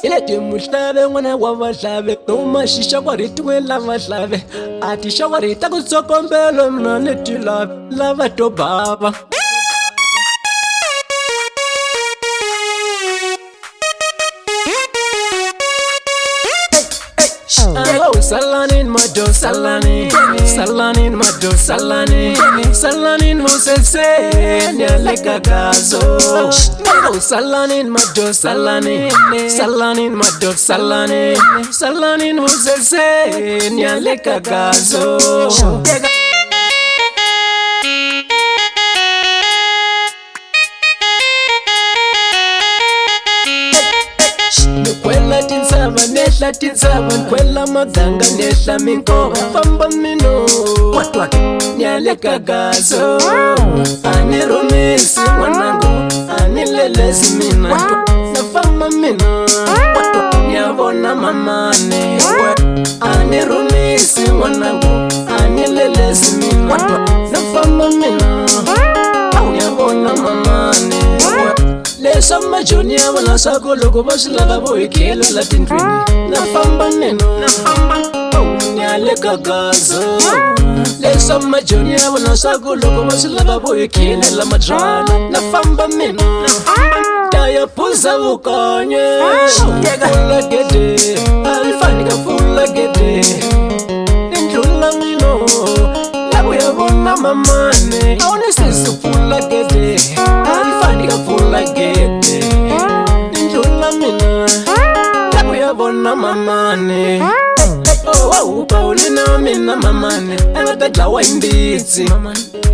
ileti muhlave n'wana wa vahlave noma xixawaritiwe lava hlave a ti xawarita ku tsokombela mina ni ti lava to bava. Salanin mado salani, salanin mado salani, salanin musese nyaleka gazo. Salanin mado salani, salanin mado salani, salanin musese nyaleka gazo. Kwela tinsava nehla tinsava kwela maganga nehla minkova famba mino watwake nyaleka gazo anirumisi mwanangu anilelezi mina nafamba mino watwake nyavona mamane anirumisi mwanangu anilelezi mina watwake nafamba mino nyavona mamane. Leswa majoni ya vona swaku loko va swi lava vo hi khelela tindlwini na famba neno nyaleka gazo. Leswa majoni ya vona swaku loko va swi lava vo hi khelela mabyala na famba meno ta ya phuza vukonye pfula gede a yi fani ka pfula gede ni ndlula mino lavo ya vona mamane a wu ni sisi pfula gede a yi fani ka pfula gede ni ndlula mina lavo ya vona mamane. Paulina mina mamane a nga ta dlawa hi mbitsi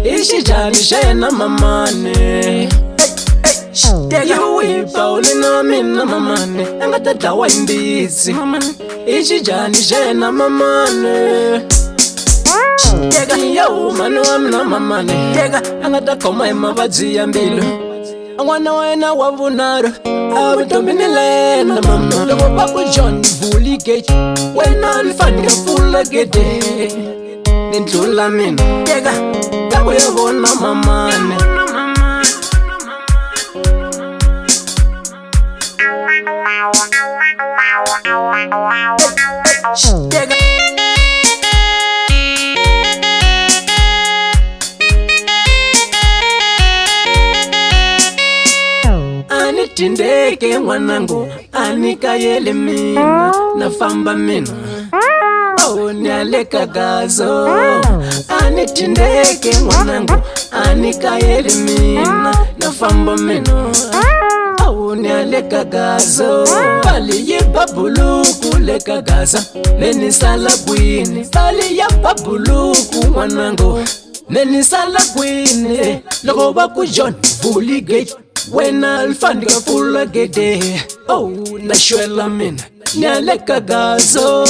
hi xijhani xa yena mamane. Yuwi Paulina mina mamane a nga ta dlawa hi mbitsi hi xijhani xa yena mamane. Yo mano wa mina mamane a nga ta khoma hi mavabyi ya mbilu n'wana wa yena wa vunharhu a vutomi ni lena mama. Loko va ku John Vuli Gate wena ni fani ka pfula gede ni ndlula mina ta ku ya vona mamane. Ani tindeke mwanangu ani kayele mina na famba mina nyaleka gazo. Ani tindeke mwanangu ani kayele mina na famba mina nyaleka gazo. Bali ye babuluku leka gaza leni sala kwini bali ya babuluku mwanangu leni sala kwini. Loko va ku John Vuli Gate wena alfani ka pfula gede na xwela mina nyaleka gazo.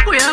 Ku ya